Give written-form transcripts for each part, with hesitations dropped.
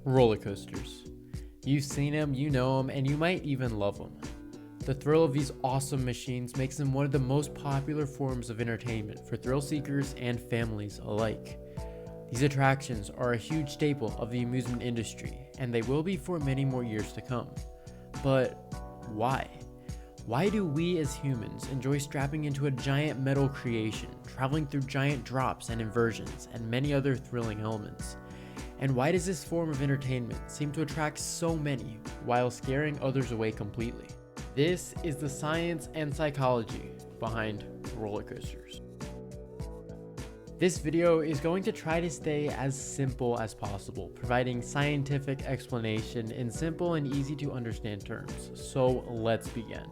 Roller coasters. You've seen them, you know them, and you might even love them. The thrill of these awesome machines makes them one of the most popular forms of entertainment for thrill seekers and families alike. These attractions are a huge staple of the amusement industry, and they will be for many more years to come. But why? Why do we as humans enjoy strapping into a giant metal creation, traveling through giant drops and inversions, and many other thrilling elements? And why does this form of entertainment seem to attract so many while scaring others away completely? This is the science and psychology behind roller coasters. This video is going to try to stay as simple as possible, providing scientific explanation in simple and easy to understand terms. So let's begin.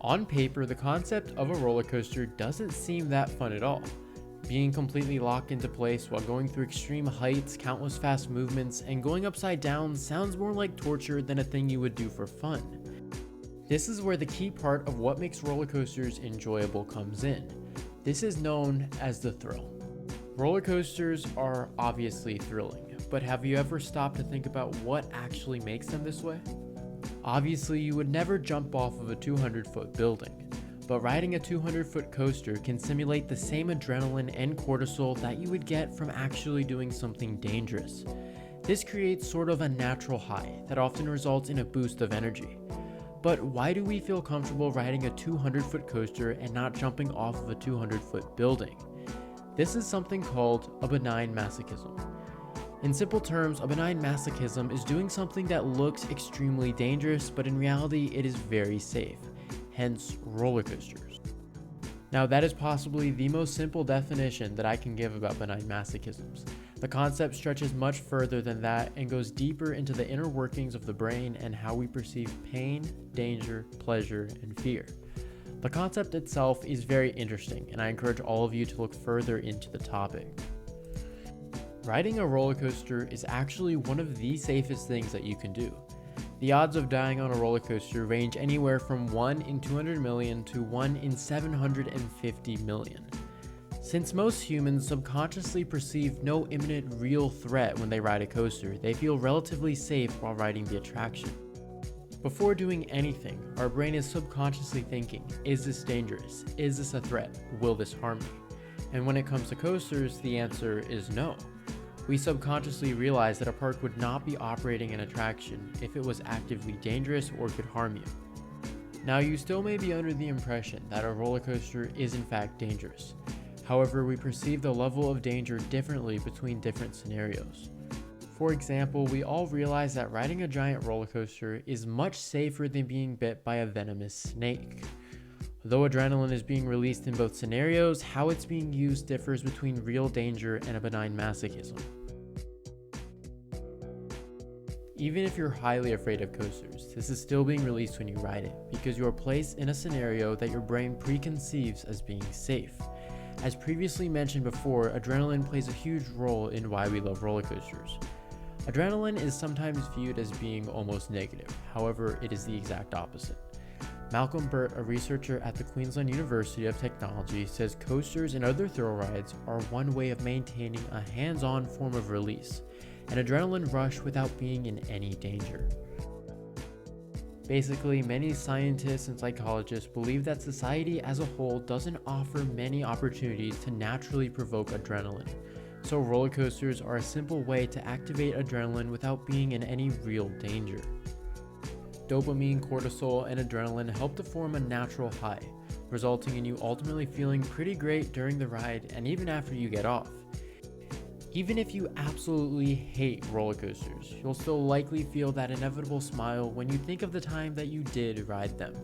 On paper, the concept of a roller coaster doesn't seem that fun at all. Being completely locked into place while going through extreme heights, countless fast movements, and going upside down sounds more like torture than a thing you would do for fun. This is where the key part of what makes roller coasters enjoyable comes in. This is known as the thrill. Roller coasters are obviously thrilling, but have you ever stopped to think about what actually makes them this way? Obviously, you would never jump off of a 200-foot building, but riding a 200-foot coaster can simulate the same adrenaline and cortisol that you would get from actually doing something dangerous. This creates sort of a natural high that often results in a boost of energy. But why do we feel comfortable riding a 200-foot coaster and not jumping off of a 200-foot building? This is something called a benign masochism. In simple terms, a benign masochism is doing something that looks extremely dangerous, but in reality it is very safe. Hence, roller coasters. Now, that is possibly the most simple definition that I can give about benign masochisms. The concept stretches much further than that and goes deeper into the inner workings of the brain and how we perceive pain, danger, pleasure, and fear. The concept itself is very interesting, and I encourage all of you to look further into the topic. Riding a roller coaster is actually one of the safest things that you can do. The odds of dying on a roller coaster range anywhere from 1 in 200 million to 1 in 750 million. Since most humans subconsciously perceive no imminent real threat when they ride a coaster, they feel relatively safe while riding the attraction. Before doing anything, our brain is subconsciously thinking, is this dangerous? Is this a threat? Will this harm me? And when it comes to coasters, the answer is no. We subconsciously realize that a park would not be operating an attraction if it was actively dangerous or could harm you. Now, you still may be under the impression that a roller coaster is in fact dangerous. However, we perceive the level of danger differently between different scenarios. For example, we all realize that riding a giant roller coaster is much safer than being bit by a venomous snake. Though adrenaline is being released in both scenarios, how it's being used differs between real danger and a benign masochism. Even if you're highly afraid of coasters, this is still being released when you ride it, because you are placed in a scenario that your brain preconceives as being safe. As previously mentioned before, adrenaline plays a huge role in why we love roller coasters. Adrenaline is sometimes viewed as being almost negative, however, it is the exact opposite. Malcolm Burt, a researcher at the Queensland University of Technology, says coasters and other thrill rides are one way of maintaining a hands-on form of release, an adrenaline rush without being in any danger. Basically, many scientists and psychologists believe that society as a whole doesn't offer many opportunities to naturally provoke adrenaline, so roller coasters are a simple way to activate adrenaline without being in any real danger. Dopamine, cortisol, and adrenaline help to form a natural high, resulting in you ultimately feeling pretty great during the ride and even after you get off. Even if you absolutely hate roller coasters, you'll still likely feel that inevitable smile when you think of the time that you did ride them.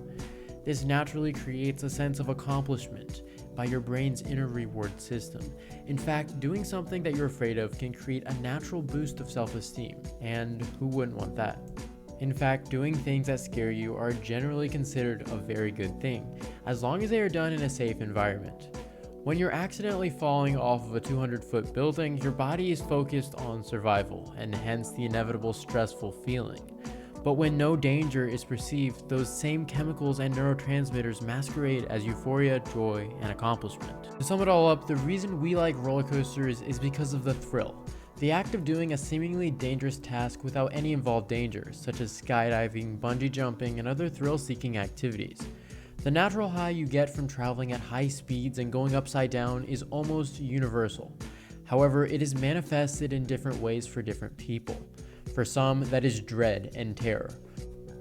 This naturally creates a sense of accomplishment by your brain's inner reward system. In fact, doing something that you're afraid of can create a natural boost of self-esteem, and who wouldn't want that? In fact, doing things that scare you are generally considered a very good thing, as long as they are done in a safe environment. When you're accidentally falling off of a 200-foot building, your body is focused on survival, and hence the inevitable stressful feeling. But when no danger is perceived, those same chemicals and neurotransmitters masquerade as euphoria, joy, and accomplishment. To sum it all up, the reason we like roller coasters is because of the thrill. The act of doing a seemingly dangerous task without any involved dangers, such as skydiving, bungee jumping, and other thrill-seeking activities. The natural high you get from traveling at high speeds and going upside down is almost universal. However, it is manifested in different ways for different people. For some, that is dread and terror,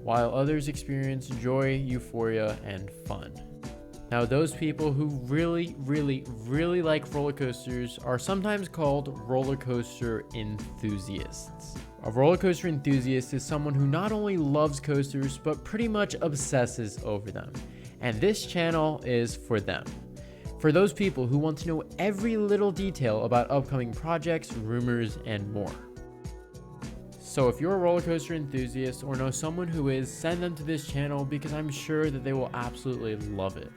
while others experience joy, euphoria, and fun. Now, those people who really like roller coasters are sometimes called roller coaster enthusiasts. A roller coaster enthusiast is someone who not only loves coasters, but pretty much obsesses over them. And this channel is for them. For those people who want to know every little detail about upcoming projects, rumors, and more. So if you're a roller coaster enthusiast or know someone who is, send them to this channel because I'm sure that they will absolutely love it.